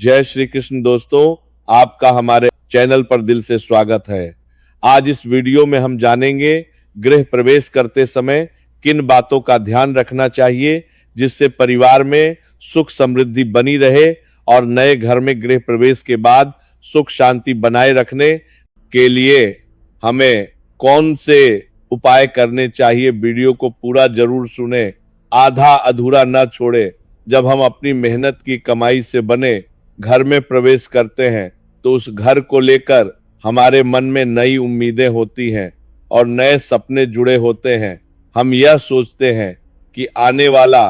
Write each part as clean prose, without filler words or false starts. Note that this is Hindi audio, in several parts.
जय श्री कृष्ण दोस्तों, आपका हमारे चैनल पर दिल से स्वागत है। आज इस वीडियो में हम जानेंगे गृह प्रवेश करते समय किन बातों का ध्यान रखना चाहिए जिससे परिवार में सुख समृद्धि बनी रहे और नए घर में गृह प्रवेश के बाद सुख शांति बनाए रखने के लिए हमें कौन से उपाय करने चाहिए। वीडियो को पूरा जरूर सुने, आधा अधूरा न छोड़े। जब हम अपनी मेहनत की कमाई से बने घर में प्रवेश करते हैं तो उस घर को लेकर हमारे मन में नई उम्मीदें होती हैं और नए सपने जुड़े होते हैं। हम यह सोचते हैं कि आने वाला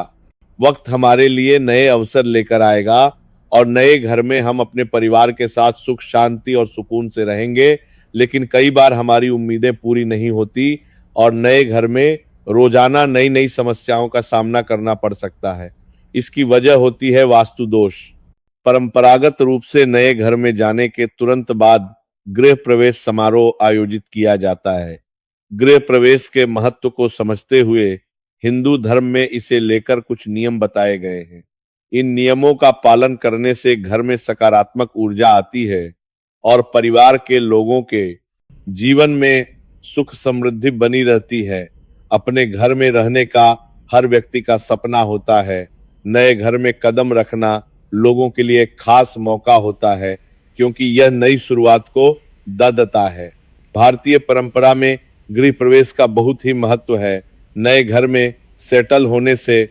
वक्त हमारे लिए नए अवसर लेकर आएगा और नए घर में हम अपने परिवार के साथ सुख शांति और सुकून से रहेंगे। लेकिन कई बार हमारी उम्मीदें पूरी नहीं होती और नए घर में रोजाना नई नई समस्याओं का सामना करना पड़ सकता है। इसकी वजह होती है वास्तु दोष। परंपरागत रूप से नए घर में जाने के तुरंत बाद गृह प्रवेश समारोह आयोजित किया जाता है। गृह प्रवेश के महत्व को समझते हुए हिंदू धर्म में इसे लेकर कुछ नियम बताए गए हैं। इन नियमों का पालन करने से घर में सकारात्मक ऊर्जा आती है और परिवार के लोगों के जीवन में सुख समृद्धि बनी रहती है। अपने घर में रहने का हर व्यक्ति का सपना होता है। नए घर में कदम रखना लोगों के लिए एक खास मौका होता है क्योंकि यह नई शुरुआत को देता है। भारतीय परंपरा में गृह प्रवेश का बहुत ही महत्व है। नए घर में सेटल होने से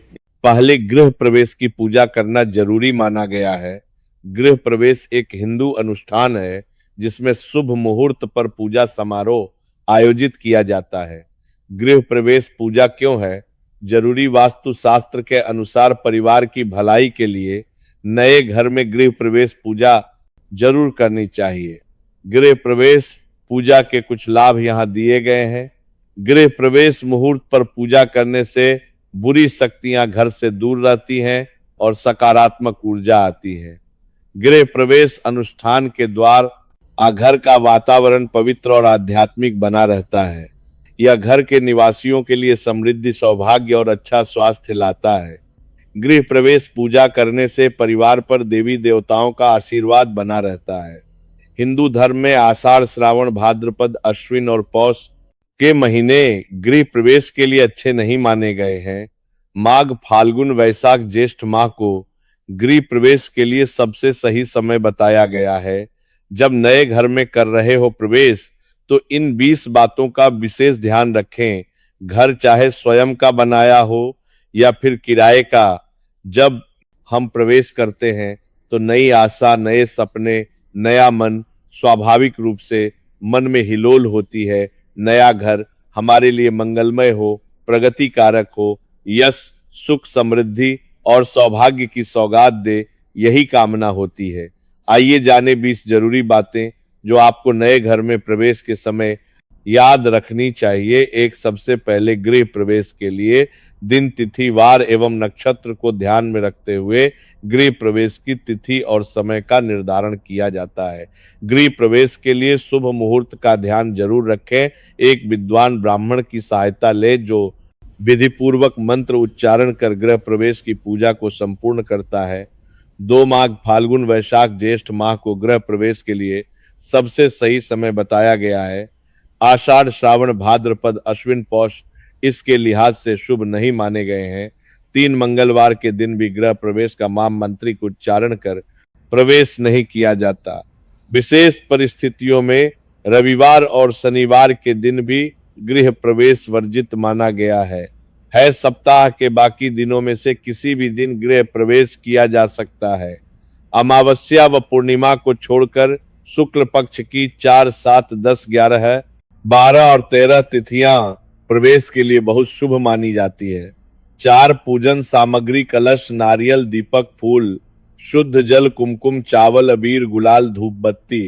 पहले गृह प्रवेश की पूजा करना जरूरी माना गया है। गृह प्रवेश एक हिंदू अनुष्ठान है जिसमें शुभ मुहूर्त पर पूजा समारोह आयोजित किया जाता है। गृह प्रवेश पूजा क्यों है? जरूरी वास्तु शास्त्र के अनुसार परिवार की भलाई के लिए नए घर में गृह प्रवेश पूजा जरूर करनी चाहिए। गृह प्रवेश पूजा के कुछ लाभ यहाँ दिए गए हैं। गृह प्रवेश मुहूर्त पर पूजा करने से बुरी शक्तियां घर से दूर रहती हैं और सकारात्मक ऊर्जा आती है। गृह प्रवेश अनुष्ठान के द्वार घर का वातावरण पवित्र और आध्यात्मिक बना रहता है। यह घर के निवासियों के लिए समृद्धि, सौभाग्य और अच्छा स्वास्थ्य लाता है। गृह प्रवेश पूजा करने से परिवार पर देवी देवताओं का आशीर्वाद बना रहता है। हिंदू धर्म में आषाढ़, श्रावण, भाद्रपद, अश्विन और पौष के महीने गृह प्रवेश के लिए अच्छे नहीं माने गए हैं। माघ, फाल्गुन, वैशाख, ज्येष्ठ माह को गृह प्रवेश के लिए सबसे सही समय बताया गया है। जब नए घर में कर रहे हो प्रवेश तो इन 20 बातों का विशेष ध्यान रखें। घर चाहे स्वयं का बनाया हो या फिर किराए का, जब हम प्रवेश करते हैं तो नई आशा, नए सपने, नया मन स्वाभाविक रूप से मन में हिलोल होती है। नया घर हमारे लिए मंगलमय हो, प्रगति कारक हो, यश, सुख, समृद्धि और सौभाग्य की सौगात दे, यही कामना होती है। आइए जाने 20 जरूरी बातें जो आपको नए घर में प्रवेश के समय याद रखनी चाहिए। एक, सबसे पहले गृह प्रवेश के लिए दिन, तिथि, वार एवं नक्षत्र को ध्यान में रखते हुए गृह प्रवेश की तिथि और समय का निर्धारण किया जाता है। गृह प्रवेश के लिए शुभ मुहूर्त का ध्यान जरूर रखें। एक विद्वान ब्राह्मण की सहायता ले जो विधि पूर्वक मंत्र उच्चारण कर गृह प्रवेश की पूजा को संपूर्ण करता है। 2 माघ, फाल्गुन, वैशाख, ज्येष्ठ माह को गृह प्रवेश के लिए सबसे सही समय बताया गया है। आषाढ़, श्रावण, भाद्रपद, अश्विन, पौष इसके लिहाज से शुभ नहीं माने गए हैं। 3 मंगलवार के दिन भी गृह प्रवेश का महामंत्रिक उच्चारण कर प्रवेश नहीं किया जाता। विशेष परिस्थितियों में रविवार और शनिवार के दिन भी गृह प्रवेश वर्जित माना गया है। सप्ताह के बाकी दिनों में से किसी भी दिन गृह प्रवेश किया जा सकता है। अमावस्या व पूर्णिमा को छोड़कर शुक्ल पक्ष की 4, 7, 10, 11, 12 और 13 तिथियां प्रवेश के लिए बहुत शुभ मानी जाती है। 4 पूजन सामग्री, कलश, नारियल, दीपक, फूल, शुद्ध जल, कुमकुम, चावल, अबीर, गुलाल, धूप बत्ती।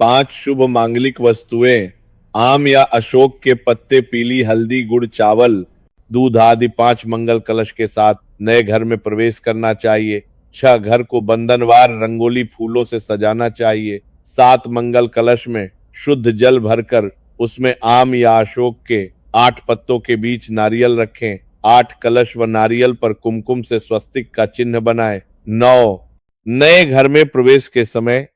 5 शुभ मांगलिक वस्तुएं, आम या अशोक के पत्ते, पीली हल्दी, गुड़, चावल, दूध आदि 5 मंगल कलश के साथ नए घर में प्रवेश करना चाहिए। 6 घर को बंधनवार रंगोली फूलों से सजाना चाहिए। 7 मंगल कलश में शुद्ध जल भरकर उसमें आम या अशोक के 8 पत्तों के बीच नारियल रखें। 8 कलश व नारियल पर कुमकुम से स्वस्तिक का चिन्ह बनाएं। 9 नए घर में प्रवेश के समय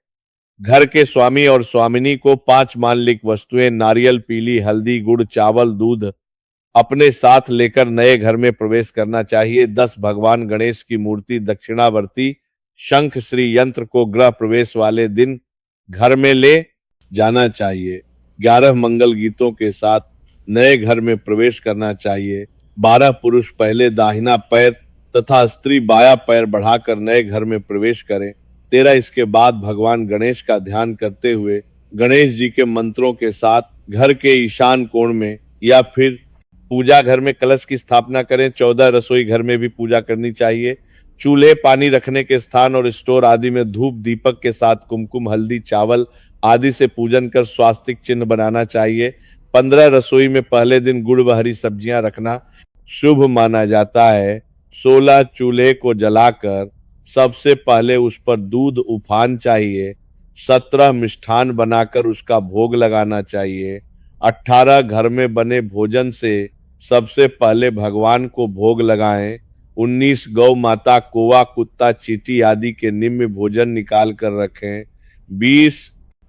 घर के स्वामी और स्वामिनी को 5 मांगलिक वस्तुएं नारियल, पीली हल्दी, गुड़, चावल, दूध अपने साथ लेकर नए घर में प्रवेश करना चाहिए। 10 भगवान गणेश की मूर्ति, दक्षिणावर्ती शंख श्री यंत्र को गृह प्रवेश वाले दिन घर में ले जाना चाहिए। 11 मंगल गीतों के साथ नए घर में प्रवेश करना चाहिए। 12 पुरुष पहले दाहिना पैर तथा स्त्री बायां पैर बढ़ाकर नए घर में प्रवेश करें। 13 इसके बाद भगवान गणेश का ध्यान करते हुए गणेश जी के मंत्रों के साथ घर के ईशान कोण में या फिर पूजा घर में कलश की स्थापना करें। 14 रसोई घर में भी पूजा करनी चाहिए। चूल्हे, पानी रखने के स्थान और स्टोर आदि में धूप दीपक के साथ कुमकुम, हल्दी, चावल आदि से पूजन कर स्वास्तिक चिन्ह बनाना चाहिए। 15 रसोई में पहले दिन गुड़ व हरी सब्जियां रखना शुभ माना जाता है। 16 चूल्हे को जलाकर सबसे पहले उस पर दूध उफान चाहिए। 17 मिष्ठान बनाकर उसका भोग लगाना चाहिए। 18 घर में बने भोजन से सबसे पहले भगवान को भोग लगाएं। 19 गौ माता, कोवा, कुत्ता, चींटी आदि के निम्न भोजन निकाल कर रखें। 20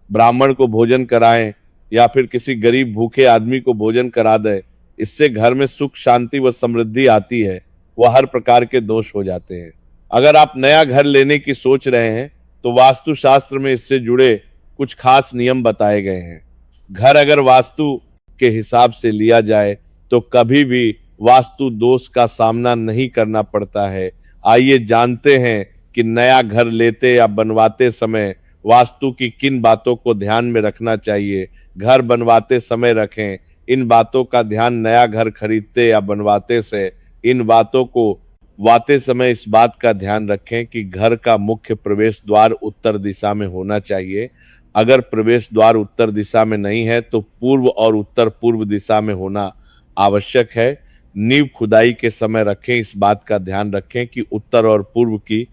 ब्राह्मण को भोजन कराएं या फिर किसी गरीब भूखे आदमी को भोजन करा दे। इससे घर में सुख, शांति व समृद्धि आती है, वह हर प्रकार के दोष हो जाते हैं। अगर आप नया घर लेने की सोच रहे हैं तो वास्तु शास्त्र में इससे जुड़े कुछ खास नियम बताए गए हैं। घर अगर वास्तु के हिसाब से लिया जाए तो कभी भी वास्तु दोष का सामना नहीं करना पड़ता है। आइए जानते हैं कि नया घर लेते या बनवाते समय वास्तु की किन बातों को ध्यान में रखना चाहिए। घर बनवाते समय रखें। इन बातों का ध्यान नया घर खरीदते या बनवाते से इन बातों को वाते समय इस बात का ध्यान रखें कि घर का मुख्य प्रवेश द्वार उत्तर दिशा में होना चाहिए। अगर प्रवेश द्वार उत्तर दिशा में नहीं है तो पूर्व और उत्तर पूर्व दिशा में होना आवश्यक है। नींव खुदाई के समय रखें, इस बात का ध्यान रखें कि उत्तर और पूर्व की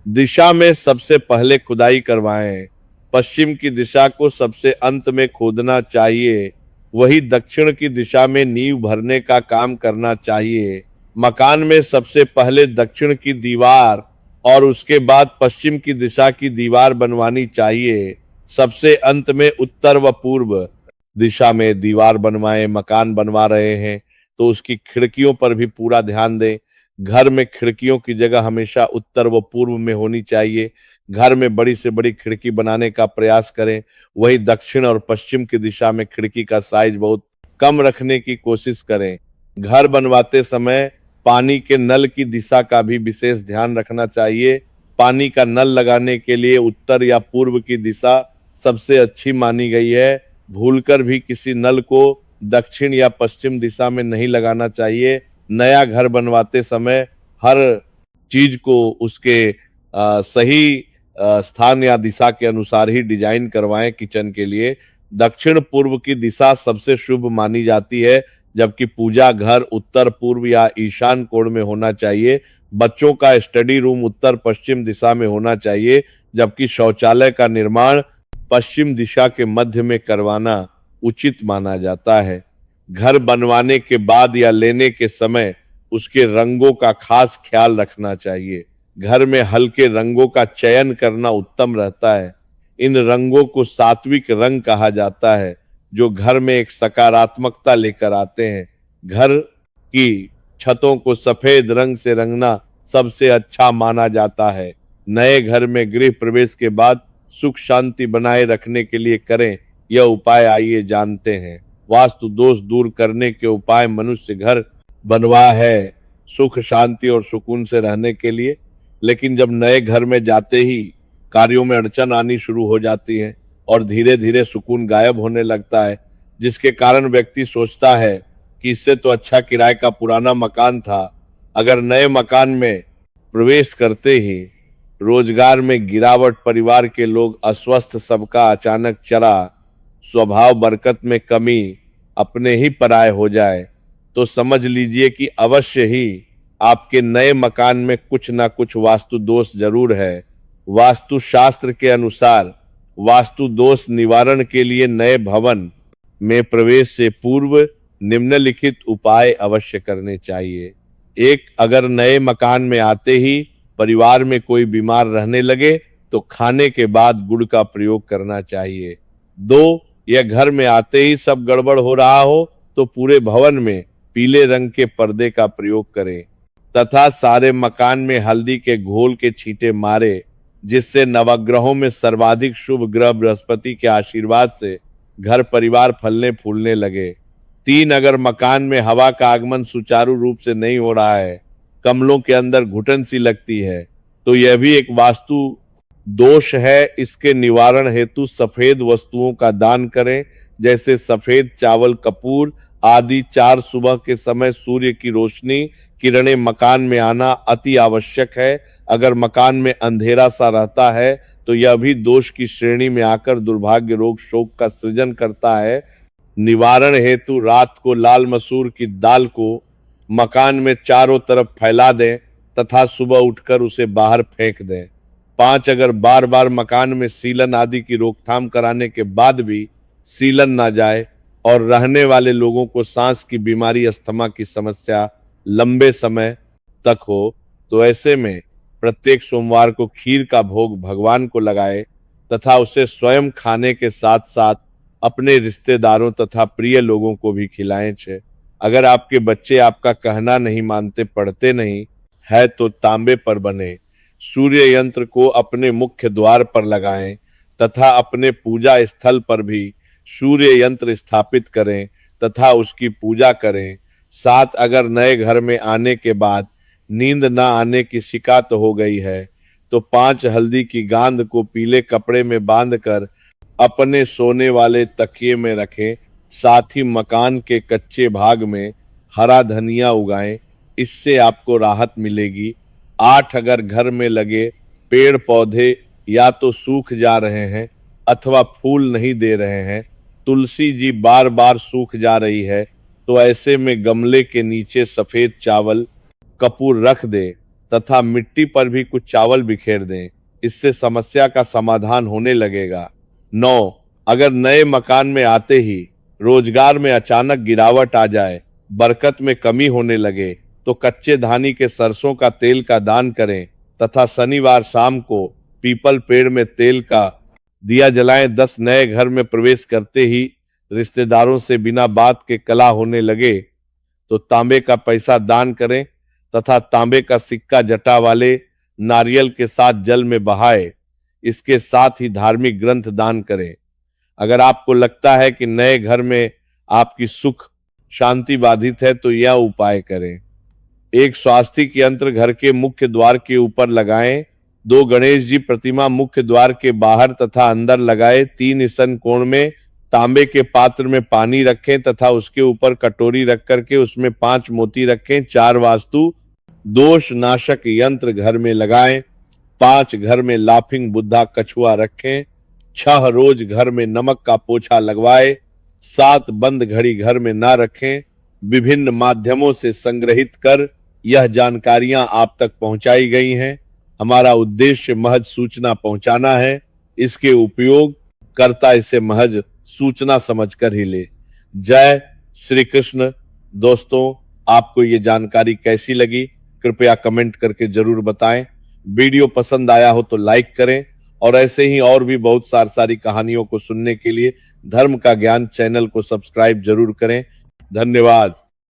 दिशा में सबसे पहले खुदाई करवाएं। पश्चिम की दिशा को सबसे अंत में खोदना चाहिए। वही दक्षिण की दिशा में नींव भरने का काम करना चाहिए। मकान में सबसे पहले दक्षिण की दीवार और उसके बाद पश्चिम की दिशा की दीवार बनवानी चाहिए। सबसे अंत में उत्तर व पूर्व दिशा में दीवार बनवाएं। मकान बनवा रहे हैं तो उसकी खिड़कियों पर भी पूरा ध्यान दें। घर में खिड़कियों की जगह हमेशा उत्तर व पूर्व में होनी चाहिए। घर में बड़ी से बड़ी खिड़की बनाने का प्रयास करें। वही दक्षिण और पश्चिम की दिशा में खिड़की का साइज बहुत कम रखने की कोशिश करें। घर बनवाते समय पानी के नल की दिशा का भी विशेष ध्यान रखना चाहिए। पानी का नल लगाने के लिए उत्तर या पूर्व की दिशा सबसे अच्छी मानी गई है। भूलकर भी किसी नल को दक्षिण या पश्चिम दिशा में नहीं लगाना चाहिए। नया घर बनवाते समय हर चीज को उसके सही स्थान या दिशा के अनुसार ही डिजाइन करवाएं। किचन के लिए दक्षिण पूर्व की दिशा सबसे शुभ मानी जाती है, जबकि पूजा घर उत्तर पूर्व या ईशान कोण में होना चाहिए। बच्चों का स्टडी रूम उत्तर पश्चिम दिशा में होना चाहिए, जबकि शौचालय का निर्माण पश्चिम दिशा के मध्य में करवाना उचित माना जाता है। घर बनवाने के बाद या लेने के समय उसके रंगों का खास ख्याल रखना चाहिए। घर में हल्के रंगों का चयन करना उत्तम रहता है। इन रंगों को सात्विक रंग कहा जाता है, जो घर में एक सकारात्मकता लेकर आते हैं। घर की छतों को सफेद रंग से रंगना सबसे अच्छा माना जाता है। नए घर में गृह प्रवेश के बाद सुख शांति बनाए रखने के लिए करें यह उपाय आइए जानते हैं। वास्तु दोष दूर करने के उपाय मनुष्य घर बनवा है सुख शांति और सुकून से रहने के लिए, लेकिन जब नए घर में जाते ही कार्यों में अड़चन आनी शुरू हो जाती है और धीरे धीरे सुकून गायब होने लगता है, जिसके कारण व्यक्ति सोचता है कि इससे तो अच्छा किराए का पुराना मकान था। अगर नए मकान में प्रवेश करते ही रोजगार में गिरावट, परिवार के लोग अस्वस्थ, सबका अचानक चला, स्वभाव बरकत में कमी, अपने ही पराये हो जाए, तो समझ लीजिए कि अवश्य ही आपके नए मकान में कुछ ना कुछ वास्तु दोष जरूर है। वास्तु शास्त्र के अनुसार वास्तु दोष निवारण के लिए नए भवन में प्रवेश से पूर्व निम्नलिखित उपाय अवश्य करने चाहिए। एक, अगर नए मकान में आते ही परिवार में कोई बीमार रहने लगे तो खाने के बाद गुड़ का प्रयोग करना चाहिए। 2, यह घर में आते ही सब गड़बड़ हो रहा हो तो पूरे भवन में पीले रंग के पर्दे का प्रयोग करें तथा सारे मकान में हल्दी के घोल के छींटे मारे, जिससे नवग्रहों में सर्वाधिक शुभ ग्रह बृहस्पति के आशीर्वाद से घर परिवार फलने फूलने लगे। 3, अगर मकान में हवा का आगमन सुचारू रूप से नहीं हो रहा है, कमलों के अंदर घुटन सी लगती है, तो यह भी एक वास्तु दोष है। इसके निवारण हेतु सफेद वस्तुओं का दान करें, जैसे सफेद चावल, कपूर आदि। 4, सुबह के समय सूर्य की रोशनी किरणें मकान में आना अति आवश्यक है। अगर मकान में अंधेरा सा रहता है तो यह भी दोष की श्रेणी में आकर दुर्भाग्य, रोग, शोक का सृजन करता है। निवारण हेतु रात को लाल मसूर की दाल को मकान में चारों तरफ फैला दें तथा सुबह उठकर उसे बाहर फेंक दें। 5, अगर बार बार मकान में सीलन आदि की रोकथाम कराने के बाद भी सीलन ना जाए और रहने वाले लोगों को सांस की बीमारी, अस्थमा की समस्या लंबे समय तक हो, तो ऐसे में प्रत्येक सोमवार को खीर का भोग भगवान को लगाए तथा उसे स्वयं खाने के साथ साथ अपने रिश्तेदारों तथा प्रिय लोगों को भी खिलाएं। 6, अगर आपके बच्चे आपका कहना नहीं मानते, पढ़ते नहीं है, तो तांबे पर बने सूर्य यंत्र को अपने मुख्य द्वार पर लगाएं तथा अपने पूजा स्थल पर भी सूर्य यंत्र स्थापित करें तथा उसकी पूजा करें। 7, अगर नए घर में आने के बाद नींद न आने की शिकायत हो गई है तो 5 हल्दी की गांध को पीले कपड़े में बांधकर अपने सोने वाले तकिए में रखें। साथ ही मकान के कच्चे भाग में हरा धनिया उगाएं, इससे आपको राहत मिलेगी। 8, अगर घर में लगे पेड़ पौधे या तो सूख जा रहे हैं अथवा फूल नहीं दे रहे हैं, तुलसी जी बार बार सूख जा रही है, तो ऐसे में गमले के नीचे सफेद चावल, कपूर रख दें तथा मिट्टी पर भी कुछ चावल बिखेर दें, इससे समस्या का समाधान होने लगेगा। 9, अगर नए मकान में आते ही रोजगार में अचानक गिरावट आ जाए, बरकत में कमी होने लगे, तो कच्चे धानी के सरसों का तेल का दान करें तथा शनिवार शाम को पीपल पेड़ में तेल का दिया जलाएं। 10, नए घर में प्रवेश करते ही रिश्तेदारों से बिना बात के कलह होने लगे तो तांबे का पैसा दान करें तथा तांबे का सिक्का जटा वाले नारियल के साथ जल में बहाए। इसके साथ ही धार्मिक ग्रंथ दान करें। अगर आपको लगता है कि नए घर में आपकी सुख शांति बाधित है तो यह उपाय करें। 1, स्वास्तिक यंत्र घर के मुख्य द्वार के ऊपर लगाएं। 2, गणेश जी प्रतिमा मुख्य द्वार के बाहर तथा अंदर लगाए। 3, ईशान कोण में तांबे के पात्र में पानी रखें तथा उसके ऊपर कटोरी रख करके उसमें 5 मोती रखें। 4, वास्तु दोष नाशक यंत्र घर में लगाएं। 5, घर में लाफिंग बुद्धा कछुआ रखें। 6, रोज घर में नमक का पोछा लगवाए। 7, बंद घड़ी घर में ना रखें। विभिन्न माध्यमों से संग्रहित कर यह जानकारियां आप तक पहुंचाई गई हैं। हमारा उद्देश्य महज सूचना पहुंचाना है। इसके उपयोग करता इसे महज सूचना समझकर ही ले। जय श्री कृष्ण। दोस्तों, आपको ये जानकारी कैसी लगी कृपया कमेंट करके जरूर बताएं। वीडियो पसंद आया हो तो लाइक करें और ऐसे ही और भी बहुत सारी कहानियों को सुनने के लिए धर्म का ज्ञान चैनल को सब्सक्राइब जरूर करें। धन्यवाद।